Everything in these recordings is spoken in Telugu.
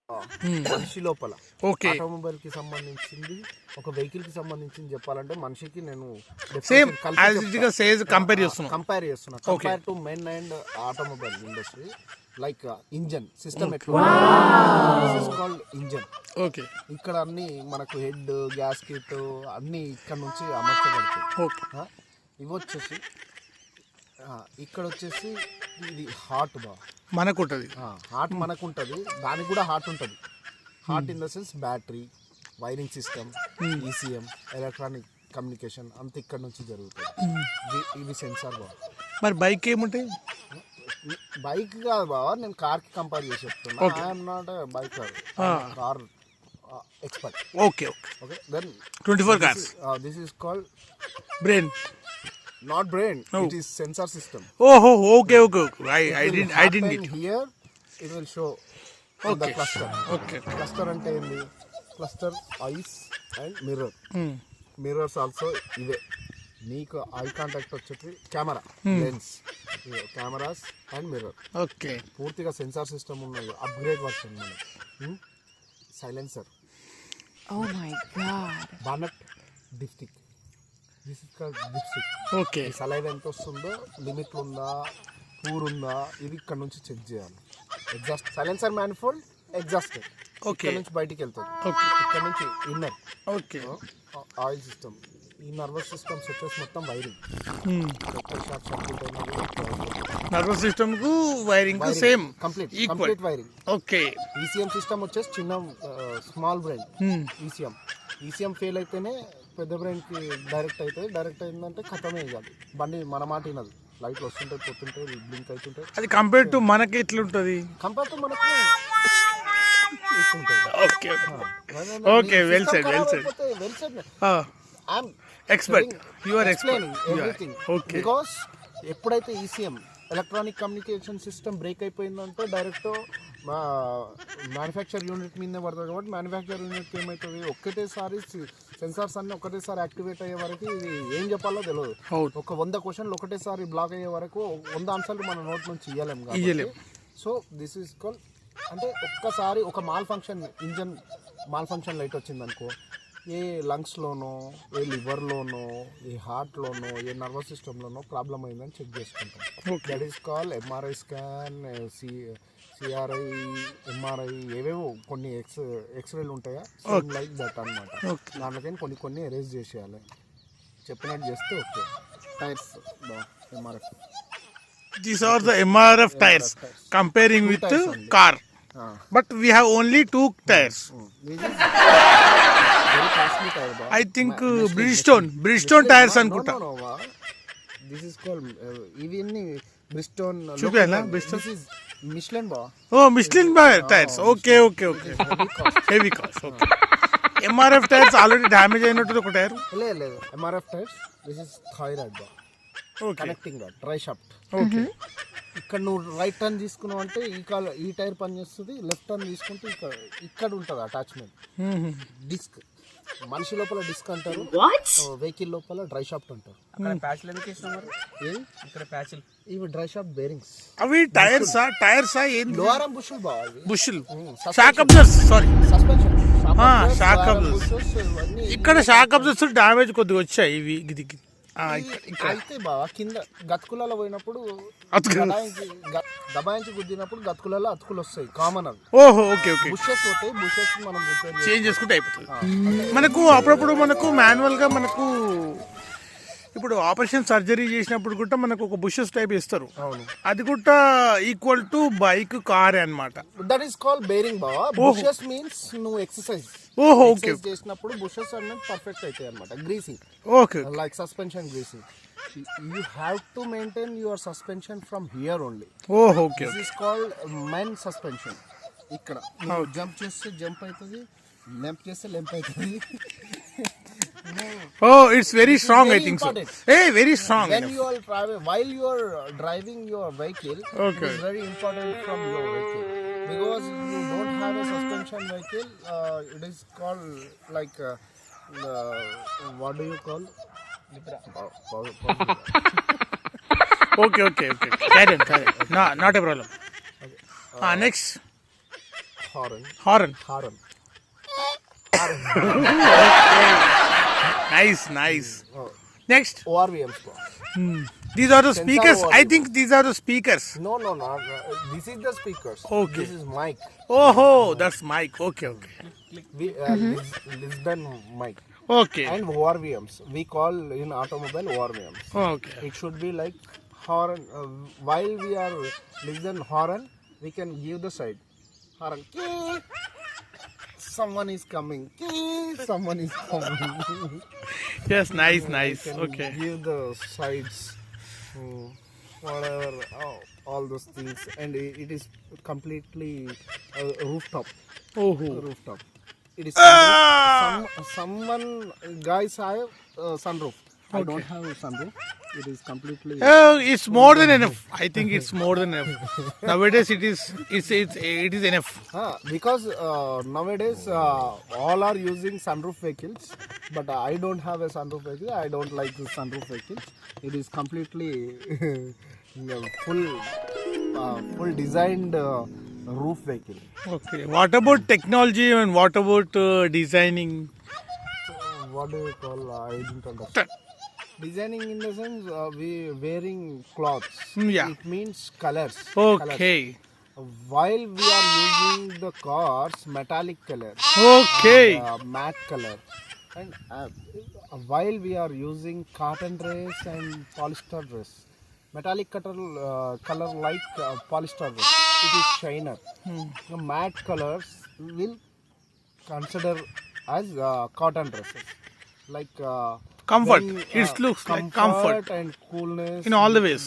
మనిషి లోపల ఓకే ఆటోమొబైల్ కి సంబంధించింది ఒక వెహికల్ కి సంబంధించింది చెప్పాలంటే మనిషికి నేను సేమ్ యాజ్ ఇట్ గా సేజ్ కంపేర్ చేస్తున్నా compare to men and automobile industry like engine system called engine. Okay ఇక్కడ అన్ని మనకు హెడ్ గ్యాస్ కిట్ అన్ని ఇక్కడ నుంచి అమర్చబడతాయి. ఇవి వచ్చేసి ఇక్కడ వచ్చేసి ఇది హార్ట్ మనకు ఉంటుంది, హార్ట్ మనకు ఉంటుంది, దానికి కూడా హార్ట్ ఉంటుంది. Heart in the sense battery, wiring system, ECM, electronic communication అంత ఇక్కడ నుంచి జరుగుతుంది. ఇవి సెన్సార్ మరి బైక్ ఏముంటాయి? బైక్ కాదు బావా, నేను కార్ కి కంపేర్ చేసి చెప్తున్నా. I'm not bike car expert. Okay. Then 24 cars. This is called brain. Not brain. No. It is sensor system. Oh. Okay. I didn't get here. It will show the cluster. Okay. Cluster ante endi? Cluster eyes and mirror. Mirrors also ive. నీకు ఐ కాంటాక్ట్ వచ్చేసి camera, lens, cameras and mirror. Okay, పూర్తిగా సెన్సార్ సిస్టమ్ ఉన్నది. అప్గ్రేడ్ వర్షన్ మనకి. Silencer, oh my god, bonnet, dipstick. This is called dipstick. Okay, సలైవ్ ఎంత వస్తుందో, లిమిట్ ఉందా, పూర్ ఉందా, ఇది ఇక్కడ నుంచి చెక్ చేయాలి. ఎగ్జాస్ట్ సైలెన్సర్ మ్యానిఫోల్డ్ ఎగ్జాస్ట్ ఇక్కడ నుంచి బయటికి వెళ్తుంది. ఇక్కడ నుంచి ఇన్నర్. Okay, oil system. ఈ నర్వస్ సిస్టమ్స్ వచ్చేసి మొత్తం వైరింగ్. నర్వస్ సిస్టమ్ కు wiring same complete wiring. Okay, ECM system వచ్చేసి చిన్న స్మాల్ బ్రెయిన్. ఈసీఎం ఫెయిల్ అయితేనే పెద్ద బ్రెయిన్ కి డైరెక్ట్ అవుతుంది. డైరెక్ట్ అయిందంటే ఖతమే కాదు, బండి మన మాట వినదు. లైట్లు వస్తుంటాయి, పోతుంటాయి, బ్లింక్ అవుతుంటాయి. అది కంపేర్ టు మనకి ఎట్లుంటది? కంపేర్ టు మనకు okay, well said. I'm expert. You are explaining everything. Okay. Because ఎప్పుడైతే ECM electronic communication system break అయిపోయిందంటే డైరెక్ట్ మ్యానుఫ్యాక్చర్ యూనిట్ మీదనే పడుతుంది. కాబట్టి మ్యానుఫ్యాక్చర్ యూనిట్కి ఏమవుతుంది, ఒక్కటేసారి సెన్సార్స్ అన్ని ఒకటేసారి యాక్టివేట్ అయ్యే వరకు ఇది ఏం చెప్పాలో తెలియదు. ఒక 100 క్వశ్చన్లు ఒకటేసారి బ్లాక్ అయ్యే వరకు 100 ఆన్సర్లు మన నోట్ నుంచి ఇవ్వలేము. సో దిస్ ఈస్ కాల్ అంటే ఒక్కసారి ఒక mall function, engine mall function light వచ్చింది అనుకో, ఏ లంగ్స్లోనో, ఏ లివర్లోనో, ఏ హార్ట్లోనో, ఏ నర్వస్ సిస్టంలోనో ప్రాబ్లం అయిందని చెక్ చేసుకుంటాం. That is call MRI scan, CRI, MRI, ఏవేవో కొన్ని ఎక్స్రేలు ఉంటాయా, లైక్ దట్ అనమాట. దాంట్లోకైనా కొన్ని ఎరేజ్ చేసేయాలి. చెప్పినట్టు చేస్తే okay. Tyres MRF. These are the MRF tires comparing with car. But we have only 2 tires. I think Bridgestone tires అనుకుంటా. This is called ఇవన్నీ Bridgestone. చూపియాలా? Bridgestone this is Michelin బా. Oh, Michelin tires. Okay. Heavy cost. Okay. MRF tires already damage అయినట్టు ఒక టైర్. లేదు MRF tires. This is tie rod బా. Connecting rod, drive shaft. Okay, ఇక్కడ నువ్వు రైట్ టర్న్ తీసుకున్నావు అంటే ఈ టైర్ పనిచేస్తుంది. లెఫ్ట్ టర్న్ తీసుకుంటే ఇక్కడ ఉంటుంది అటాచ్మెంట్. డిస్క్ మనిషి లోపల డిస్క్ అంటారు, వెహికల్ లోపల డ్రై షాఫ్ట్ అంటారు. ఇవి డ్రై షాఫ్ట్ బేరింగ్స్. అవి టైర్సా లోరం బుషుల్ బాగా, బుషుల్ shock absorbers, sorry suspension, shock absorbers. ఇక్కడ షాక్ అబ్జర్వర్స్ డ్యామేజ్ కొద్దిగా వచ్చాయి. ఇవి అయితే బాగా కింద గతుకులలో పోయినప్పుడు దబాయించి గుద్దినప్పుడు గతుకులలో అతుకులు వస్తాయి, కామన్. అవి ఓకే. బుషెస్ పోతాయి, బుషెస్ మనం చేంజ్ చేసుకుంటే అయిపోతుంది. మనకు అప్పుడప్పుడు మాన్యువల్ గా మనకు ఇప్పుడు ఆపరేషన్ సర్జరీ చేసినప్పుడు కూడా మనకు ఒక బుషెస్ టైప్ ఇస్తారు. అది కూడా ఈక్వల్ టు బైక్, కార్ అన్నమాట. దట్ ఈస్ కాల్డ్ బేరింగ్ బావా. బుషెస్ మీన్స్ నువ్వు ఎక్సర్సైజ్ చేసినప్పుడు బుషెస్ అన్నది పర్ఫెక్ట్ అవుతాయి అన్నమాట. Greasing, okay, like suspension greasing. You have to maintain your suspension from here only. Okay. This is called men suspension. ఇక్కడ జంప్ చేస్తే జంప్ అవుతుంది, లెంప్ చేస్తే లెంప్ అవుతుంది. It's very strong, I think so. Hey, very strong. When you are traveling, while you are driving your vehicle, it is very important from your vehicle, because you don't have a suspension vehicle. It is called like what do you call? Okay. Carry on. No, not a problem. Next. Horn. Horn. Horn. Nice. Next. ORVMs. These are the speakers. I think these are the speakers. No. This is the speakers. Okay. This is mic. Oh, that's mic. Okay. Lisbon mic. Okay. And ORVMs. We call in automobile ORVMs. Okay. It should be like horn. While we are listen horn, we can give the side. Horn. Someone is coming. Someone is coming. Yes, nice. Can Okay. give the sides, whatever, all those things, and it is completely rooftop. Oh. Rooftop. It is Ah! someone guys have sunroof. I don't have sunroof. It is completely. It's more than enough. I think it's more than enough. Nowadays, it is enough. Because nowadays all are using sunroof vehicles, but I don't have a sunroof vehicle. I don't like the sunroof vehicles. It is completely full designed roof vehicle. Okay. What about technology and what about designing? What do you call? I didn't understand. Designing in the sense we wearing clothes. Yeah. It means colors. Okay. Colors. While we are using the cars, metallic color. Okay. Matte color. And while we are using cotton dress and polyester dress, metallic color like polyester dress, it is shiner. The matte colors will consider as cotton dresses, like Comfort. when, It looks like comfort and coolness in all the ways.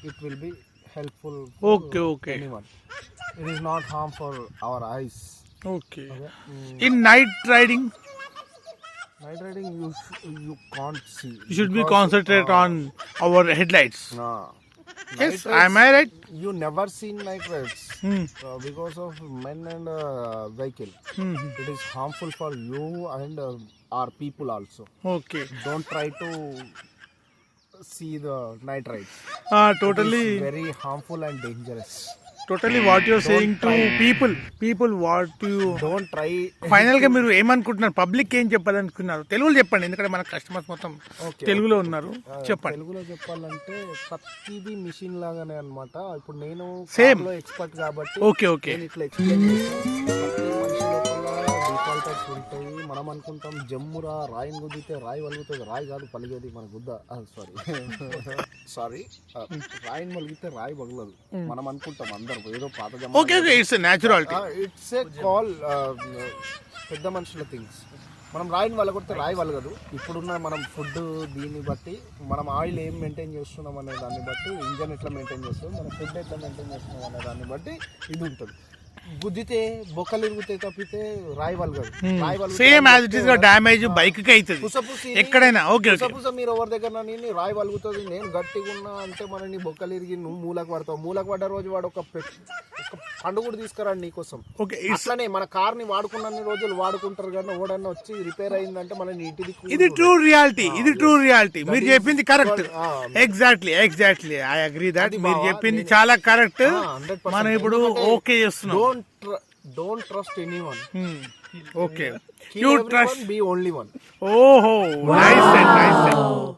It will be helpful Okay. to anyone. It is not harm for our eyes. Okay. In night riding, Night riding you can't see. you should be because, concentrate on our headlights. Yes, night am I right? You never seen night rides Hmm. because of men and vehicle. It is harmful for you and our people also. Okay. Don't try to see the night rides. Totally. It's very harmful and dangerous. What you're saying to people what you Don't try. Final గా మీరు ఏమనుకుంటున్నారు, పబ్లిక్ ఏం చెప్పాలనుకున్నారు? తెలుగులో చెప్పండి, ఎందుకంటే మన కస్టమర్స్ మొత్తం తెలుగులో ఉన్నారు. చెప్పండి. తెలుగులో చెప్పాలంటే ప్రతిదీ మిషన్ లాగానే అన్నమాట. ఇప్పుడు నేను Same. కార్లో ఎక్స్పర్ట్ కాబట్టి ఓకే. నేను ఇట్లా ఎక్స్ప్లెయిన్ చేస్తాను. ప్రతి మనిషి లోపల డిఫాల్టర్స్ ఉంటాయి. మనం అనుకుంటాం జమ్మురా రాయిని గుద్దితే రాయి వలుగుతుంది. రాయి కాదు పలిగేది మన గుద్ద. సారీ రాయిని వలిగితే రాయి పగలదు. మనం అనుకుంటాం అందరు ఏదో పాత okay. It's naturality. It's a call పెద్ద మనుషుల థింగ్స్. మనం రాయిని వలగొడితే రాయి వలగదు. ఇప్పుడున్న మనం ఫుడ్ దీన్ని బట్టి మనం ఆయిల్ ఏం మెయింటైన్ చేస్తున్నాం అనే దాన్ని బట్టి, ఇంజన్ ఎట్లా మెయింటైన్ చేస్తున్నాం, మన ఫుడ్ ఎట్లా మెయింటైన్ చేస్తున్నాం అనే దాన్ని బట్టి ఇది ఉంటుంది. గుద్దితే బొక్కలు ఇరుగుతాయి తప్పితే రాయి వలగదు. రాయి వలగదు సేమ్ యాజ్ ఇట్ ఇస్ గా డ్యామేజ్ బైక్ కి అవుతుంది పుసపుసి ఎక్కడైనా. ఓకే. పుసపుస మీరు ఎవరి దగ్గర రాయి వలుగుతుంది, నేను గట్టిగా ఉన్నా అంటే మనని బొక్కలు ఇరిగి నువ్వు మూలకు పడతావు. మూలకు పడ్డ రోజు వాడు ఒక పండు కూడా తీసుకురాడు నీకోసం. ఓకే. అట్లనే మన కార్ ని వాడుకున్న రోజులు వాడుకుంటారు కానీ ఓడన్నా వచ్చి రిపేర్ అయిందంటే మన ఇంటిది ఇది ట్రూ రియాలిటీ. మీరు చెప్పింది correct. Exactly I agree that. మీరు చెప్పింది చాలా కరెక్ట్. మనం ఇప్పుడు ఓకే చేస్తున్నాం. Don't trust anyone. Okay. Kill everyone, be only one. Oh, nice.